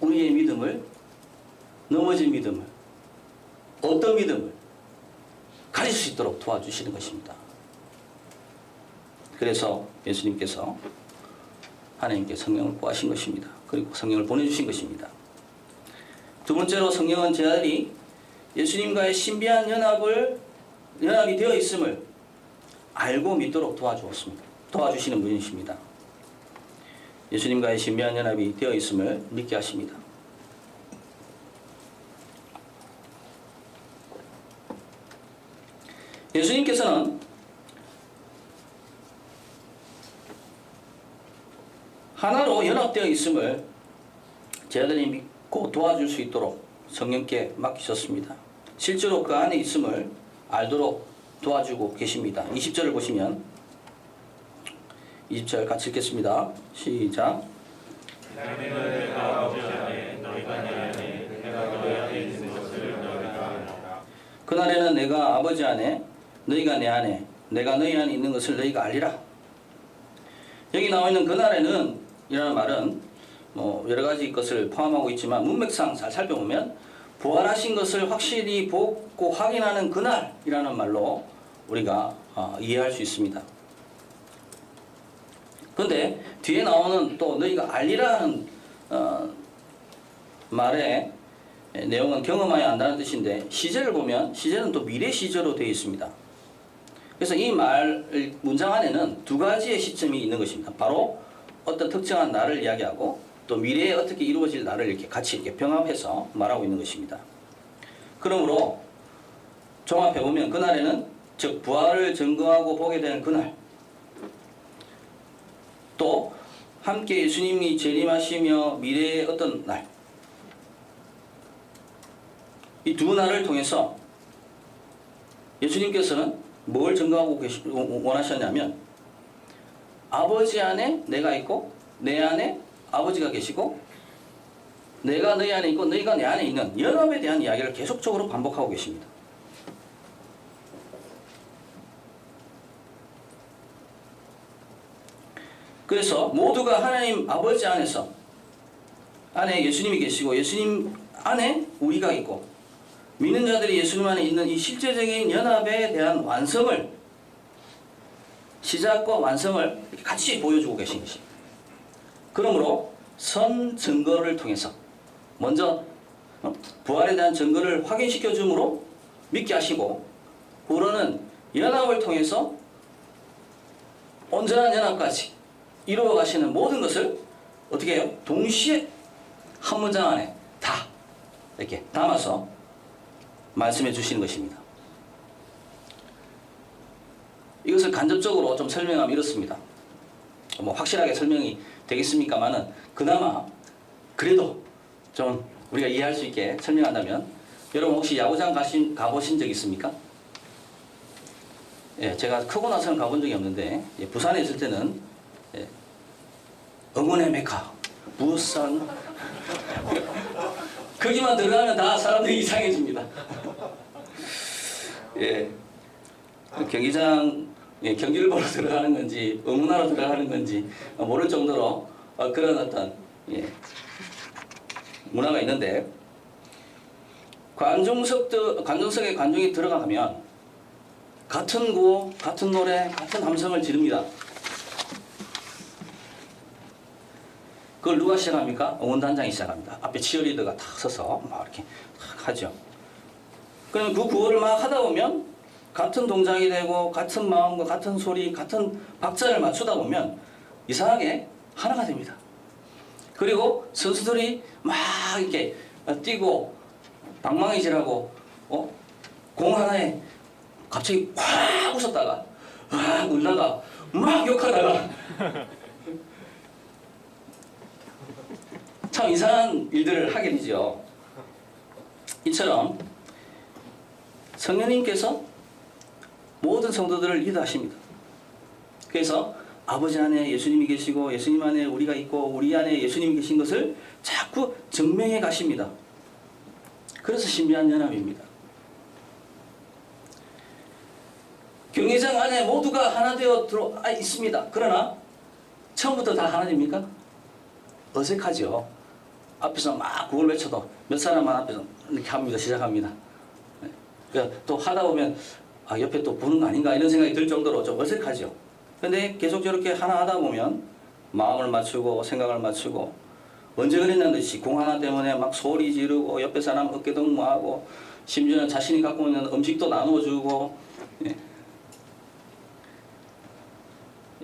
우리의 믿음을, 넘어진 믿음을, 어떤 믿음을 가질 수 있도록 도와주시는 것입니다. 그래서 예수님께서 하나님께 성령을 구하신 것입니다. 그리고 성령을 보내주신 것입니다. 두 번째로 성령은 제 아들이 예수님과의 신비한 연합이 되어 있음을 알고 믿도록 도와주시는 분이십니다. 예수님과의 신비한 연합이 되어 있음을 믿게 하십니다. 예수님께서는 하나로 연합되어 있음을 제 아들이 믿고 도와줄 수 있도록 성령께 맡기셨습니다. 실제로 그 안에 있음을 알도록 도와주고 계십니다. 20절을 보시면 20절 같이 읽겠습니다. 시작. 그날에는 내가 아버지 안에 너희가 내 안에 내가 너희 안에 있는 것을 너희가 알리라. 여기 나와 있는 그날에는 이라는 말은 여러 가지 것을 포함하고 있지만 문맥상 잘 살펴보면 부활하신 것을 확실히 보고 확인하는 그날이라는 말로 우리가 이해할 수 있습니다. 그런데 뒤에 나오는 또 너희가 알리라는 말의 내용은 경험하여 안다는 뜻인데 시제를 보면 시제는 또 미래 시제로 되어 있습니다. 그래서 이 문장 안에는 두 가지의 시점이 있는 것입니다. 바로 어떤 특정한 날을 이야기하고 또 미래에 어떻게 이루어질 날을 이렇게 같이 병합해서 말하고 있는 것입니다. 그러므로 종합해보면 그날에는 즉 부활을 증거하고 보게 되는 그날, 또 함께 예수님이 재림하시며 미래의 어떤 날, 이 두 날을 통해서 예수님께서는 뭘 증거하고 원하셨냐면 아버지 안에 내가 있고 내 안에 아버지가 계시고 내가 너희 안에 있고 너희가 내 안에 있는 연합에 대한 이야기를 계속적으로 반복하고 계십니다. 그래서 모두가 하나님 아버지 안에 예수님이 계시고 예수님 안에 우리가 있고 믿는 자들이 예수님 안에 있는 이 실제적인 연합에 대한 완성을 시작과 완성을 같이 보여주고 계신 것입니다. 그러므로 선 증거를 통해서 먼저 부활에 대한 증거를 확인시켜 줌으로 믿게 하시고 후로는 연합을 통해서 온전한 연합까지 이루어 가시는 모든 것을 어떻게 해요? 동시에 한 문장 안에 다 이렇게 담아서 말씀해 주시는 것입니다. 이것을 간접적으로 좀 설명하면 이렇습니다. 뭐 확실하게 설명이 되겠습니까만은 그나마 그래도 좀 우리가 이해할 수 있게 설명한다면, 여러분 혹시 야구장 가보신 적 있습니까? 예, 제가 크고 나서는 가본 적이 없는데, 예, 부산에 있을 때는, 예, 응원의 메카 부산 거기만 들어가면 다 사람들이 이상해집니다. 예, 경기장, 예, 경기를 보러 들어가는 건지 응원하러 들어가는 건지 모를 정도로 그런 어떤, 예, 문화가 있는데, 관중석에 관중이 들어가면 같은 구호, 같은 노래, 같은 함성을 지릅니다. 그걸 누가 시작합니까? 응원단장이 시작합니다. 앞에 치어리더가 탁 서서 막 이렇게 탁 하죠. 그러면 그 구호를 막 하다 보면 같은 동작이 되고 같은 마음과 같은 소리, 같은 박자를 맞추다 보면 이상하게 하나가 됩니다. 그리고 선수들이 막 이렇게 뛰고 방망이질하고 공 하나에 갑자기 확 웃었다가 확 울다가 막 욕하다가 참 이상한 일들을 하게 되죠. 이처럼 성령님께서 모든 성도들을 리드하십니다. 그래서 아버지 안에 예수님이 계시고 예수님 안에 우리가 있고 우리 안에 예수님이 계신 것을 자꾸 증명해 가십니다. 그래서 신비한 연합입니다. 경기장 안에 모두가 하나 되어 들어와 있습니다. 그러나 처음부터 다 하나 됩니까? 어색하죠. 앞에서 막 그걸 외쳐도 몇 사람만 앞에서 이렇게 합니다. 시작합니다. 그러니까 또 하다 보면 옆에 또 보는 거 아닌가 이런 생각이 들 정도로 좀 어색하죠. 근데 계속 저렇게 하나 하다 보면 마음을 맞추고 생각을 맞추고, 언제 그랬냐는 듯이 공 하나 때문에 막 소리 지르고 옆에 사람 어깨동무하고 심지어는 자신이 갖고 있는 음식도 나눠주고, 예.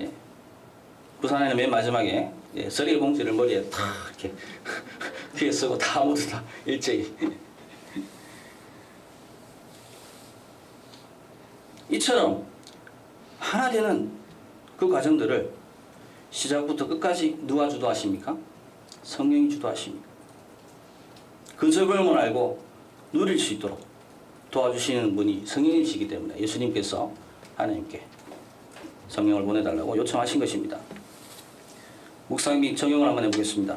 예. 부산에는 맨 마지막에, 예, 쓰레기 봉지를 머리에 탁 이렇게 뒤에 쓰고 다 모두 다 일제히. 이처럼 하나 되는 그 과정들을 시작부터 끝까지 누가 주도하십니까? 성령이 주도하십니다. 그 적용을 알고 누릴 수 있도록 도와주시는 분이 성령님이시기 때문에 예수님께서 하나님께 성령을 보내달라고 요청하신 것입니다. 묵상 및 적용을 한번 해보겠습니다.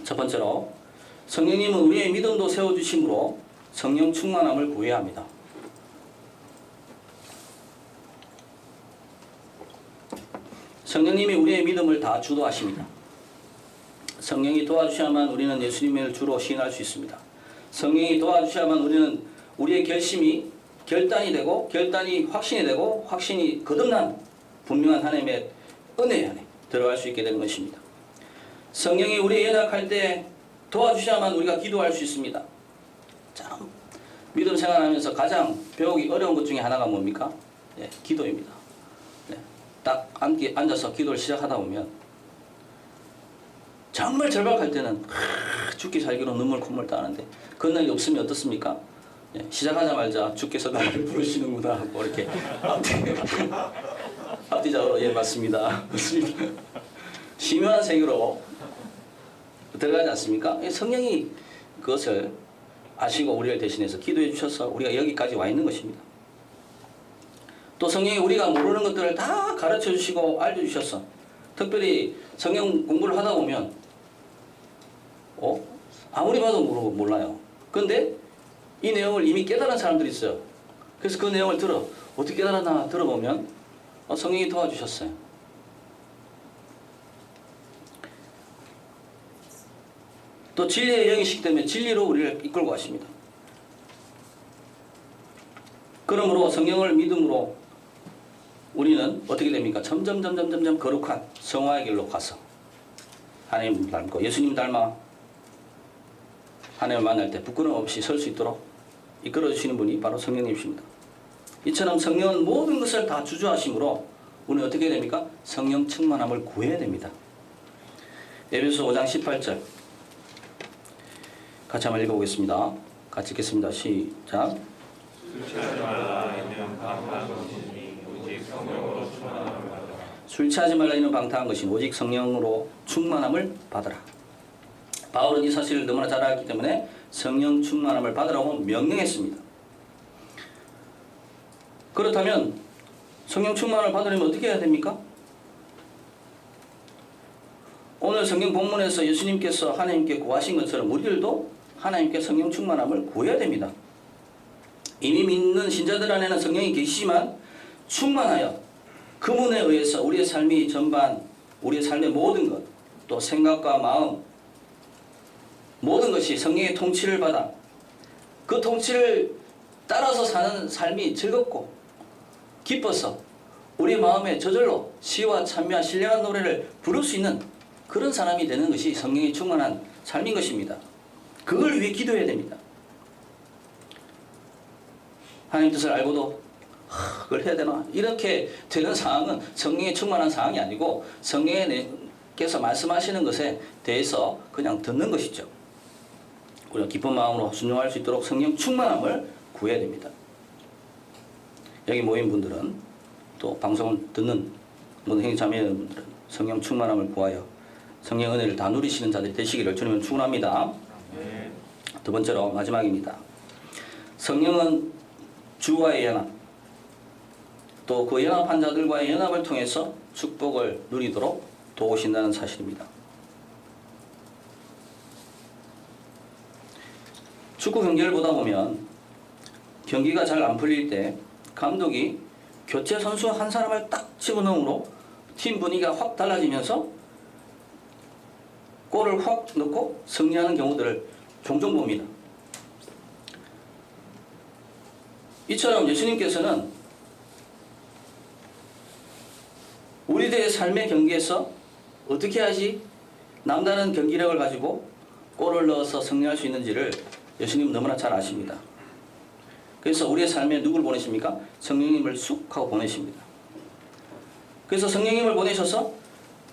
첫 번째로, 성령님은 우리의 믿음도 세워주심으로 성령 충만함을 구해야 합니다. 성령님이 우리의 믿음을 다 주도하십니다. 성령이 도와주셔야만 우리는 예수님을 주로 시인할 수 있습니다. 성령이 도와주셔야만 우리는 우리의 결심이 결단이 되고, 결단이 확신이 되고, 확신이 거듭난 분명한 하나님의 은혜 안에 들어갈 수 있게 되는 것입니다. 성령이 우리 연약할 때 도와주셔야만 우리가 기도할 수 있습니다. 참 믿음 생활하면서 가장 배우기 어려운 것 중에 하나가 뭡니까? 예, 기도입니다. 딱 앉아서 기도를 시작하다 보면 정말 절박할 때는 죽기 살기로 눈물 콧물 따는데, 그런 날이 없으면 어떻습니까? 예, 시작하자마자 주께서 나를 부르시는구나 하고 이렇게 앞뒤적으로 예 맞습니다. 맞습니다. 심오한 세계로 들어가지 않습니까? 성령이 그것을 아시고 우리를 대신해서 기도해 주셔서 우리가 여기까지 와 있는 것입니다. 또 성령이 우리가 모르는 것들을 다 가르쳐 주시고 알려주셔서, 특별히 성경 공부를 하다 보면 아무리 봐도 몰라요. 그런데 이 내용을 이미 깨달은 사람들이 있어요. 그래서 그 내용을 어떻게 깨달았나 들어보면 성령이 도와주셨어요. 또 진리의 영이시기 때문에 진리로 우리를 이끌고 가십니다. 그러므로 성령을 믿음으로 우리는 어떻게 됩니까? 점점 거룩한 성화의 길로 가서 하나님 닮고 예수님 닮아 하나님을 만날 때 부끄러움 없이 설 수 있도록 이끌어 주시는 분이 바로 성령님이십니다. 이처럼 성령은 모든 것을 다 주저하심으로 우리는 어떻게 해야 됩니까? 성령 충만함을 구해야 됩니다. 에베소 5장 18절 같이 한번 읽어보겠습니다. 같이 읽겠습니다. 시작. 술 취하지 말라 이는 방탕한 것이니 오직 성령으로 충만함을 받으라. 술 취하지 말라 이는 방탕한 것이 오직 성령으로 충만함을 받으라. 바울은 이 사실을 너무나 잘 알기 때문에 성령 충만함을 받으라고 명령했습니다. 그렇다면 성령 충만함을 받으려면 어떻게 해야 됩니까? 오늘 성경 본문에서 예수님께서 하나님께 구하신 것처럼 우리들도 하나님께 성령 충만함을 구해야 됩니다. 이미 믿는 신자들 안에는 성령이 계시지만 충만하여 그분에 의해서 우리의 삶이 전반, 우리의 삶의 모든 것, 또 생각과 마음, 모든 것이 성령의 통치를 받아 그 통치를 따라서 사는 삶이 즐겁고 기뻐서 우리 마음에 저절로 시와 찬미와 신령한 노래를 부를 수 있는 그런 사람이 되는 것이 성령이 충만한 삶인 것입니다. 그걸 위해 기도해야 됩니다. 하나님 뜻을 알고도 그걸 해야 되나? 이렇게 되는 상황은 성령이 충만한 상황이 아니고 성령께서 말씀하시는 것에 대해서 그냥 듣는 것이죠. 우리가 기쁜 마음으로 순종할 수 있도록 성령 충만함을 구해야 됩니다. 여기 모인 분들은 또 방송을 듣는 모든 형제자매 여러분들은 성령 충만함을 구하여 성령 은혜를 다 누리시는 자들이 되시기를 주님은 축원합니다. 두 번째로 마지막입니다. 성령은 주와의 연합, 또 그 연합한 자들과의 연합을 통해서 축복을 누리도록 도우신다는 사실입니다. 축구 경기를 보다 보면 경기가 잘 안 풀릴 때 감독이 교체 선수 한 사람을 딱 집어넣음으로 팀 분위기가 확 달라지면서 골을 확 넣고 승리하는 경우들을 종종 봅니다. 이처럼 예수님께서는 우리들의 삶의 경기에서 어떻게 하지 남다른 경기력을 가지고 골을 넣어서 승리할 수 있는지를 예수님은 너무나 잘 아십니다. 그래서 우리의 삶에 누굴 보내십니까? 성령님을 쑥 하고 보내십니다. 그래서 성령님을 보내셔서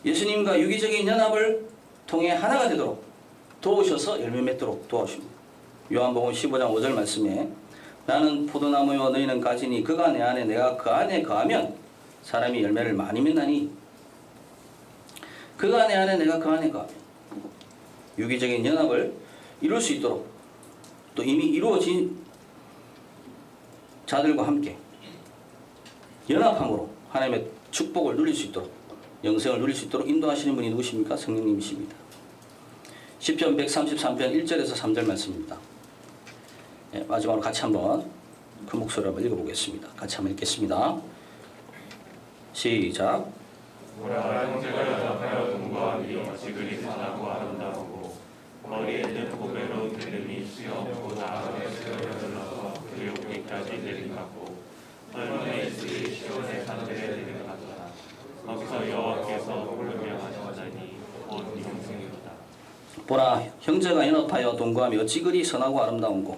예수님과 유기적인 연합을 통해 하나가 되도록 도우셔서 열매 맺도록 도와주십니다. 요한복음 15장 5절 말씀에 나는 포도나무요 너희는 가지니 그가 내 안에 내가 그 안에 거하면 사람이 열매를 많이 맺나니 그가 내 안에 내가 그 안에 거하면 유기적인 연합을 이룰 수 있도록 또 이미 이루어진 자들과 함께 연합함으로 하나님의 축복을 누릴 수 있도록 영생을 누릴 수 있도록 인도하시는 분이 누구십니까? 성령님이십니다. 시편 133편 1절에서 3절 말씀입니다. 네, 마지막으로 같이 한번 그 목소리로 한번 읽어보겠습니다. 같이 한번 읽겠습니다. 시작. 보라 형제가 연합하여 동거하니 어찌 그리 선하고 아름다우고 머리에 있는 보배로운 기름이 수염고 나무의 수염을 흘러서 그 여기까지 내려갔고 헐몬에 있으리 시온의 산들에 내려갔다. 거기서 여호와께서 홀로 명하셨나니 곧 영생이로다. 보라 형제가 연합하여 동거하며 어찌 그리 선하고 아름다운고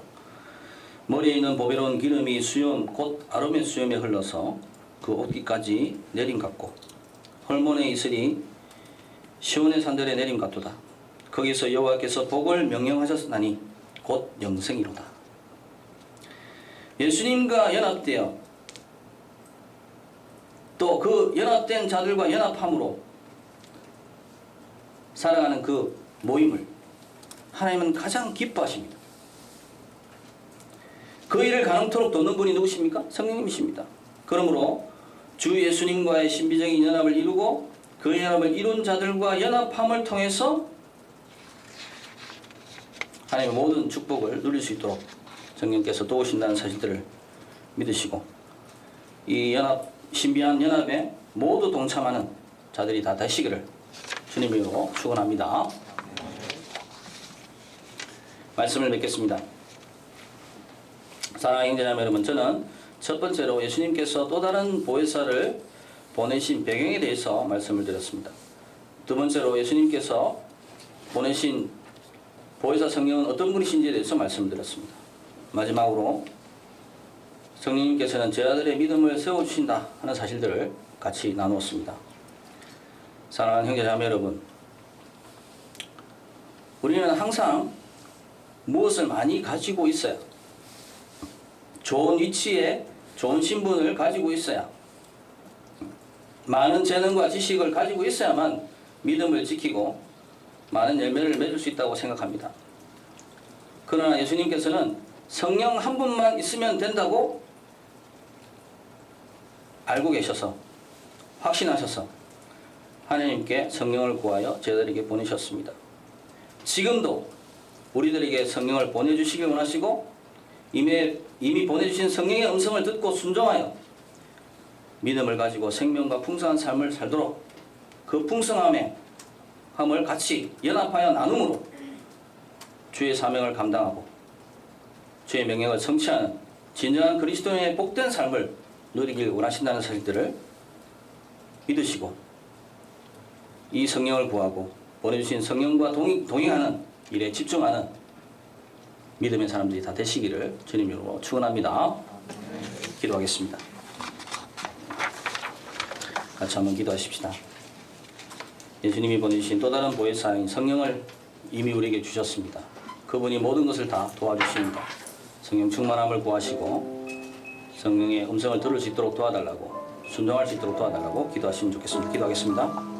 머리에 있는 보배로운 기름이 수염 곧 아름의 수염에 흘러서 그 옷깃까지 내림 같고 헐몬에 있으리 시온의 산들에 내림 같도다. 거기서 여호와께서 복을 명령하셨나니 곧 영생이로다. 예수님과 연합되어 또 그 연합된 자들과 연합함으로 살아가는 그 모임을 하나님은 가장 기뻐하십니다. 그 일을 가능토록 돕는 분이 누구십니까? 성령님이십니다. 그러므로 주 예수님과의 신비적인 연합을 이루고 그 연합을 이룬 자들과 연합함을 통해서 하나님의 모든 축복을 누릴 수 있도록 성령께서 도우신다는 사실들을 믿으시고 이 연합, 신비한 연합에 모두 동참하는 자들이 다 되시기를 주님의 이름으로 축원합니다. 말씀을 맺겠습니다. 사랑하는 형제자매 여러분, 저는 첫 번째로 예수님께서 또 다른 보혜사를 보내신 배경에 대해서 말씀을 드렸습니다. 두 번째로 예수님께서 보내신 보혜사 성령은 어떤 분이신지에 대해서 말씀을 드렸습니다. 마지막으로 성령님께서는 제 아들의 믿음을 세워주신다 하는 사실들을 같이 나누었습니다. 사랑하는 형제자매 여러분, 우리는 항상 무엇을 많이 가지고 있어야, 좋은 위치에 좋은 신분을 가지고 있어야, 많은 재능과 지식을 가지고 있어야만 믿음을 지키고 많은 열매를 맺을 수 있다고 생각합니다. 그러나 예수님께서는 성령 한 분만 있으면 된다고 알고 계셔서, 확신하셔서 하나님께 성령을 구하여 저희들에게 보내셨습니다. 지금도 우리들에게 성령을 보내주시길 원하시고 이미 보내주신 성령의 음성을 듣고 순종하여 믿음을 가지고 생명과 풍성한 삶을 살도록 그 풍성함을 같이 연합하여 나눔으로 주의 사명을 감당하고 주의 명령을 성취하는 진정한 그리스도인의 복된 삶을 누리길 원하신다는 사실들을 믿으시고 이 성령을 구하고 보내주신 성령과 동행하는 일에 집중하는 믿음의 사람들이 다 되시기를 주님 이름으로 축원합니다. 기도하겠습니다. 같이 한번 기도하십시다. 예수님이 보내주신 또 다른 보혜사인 성령을 이미 우리에게 주셨습니다. 그분이 모든 것을 다 도와주십니다. 성령 충만함을 구하시고 성령의 음성을 들을 수 있도록 도와달라고, 순종할 수 있도록 도와달라고 기도하시면 좋겠습니다. 기도하겠습니다.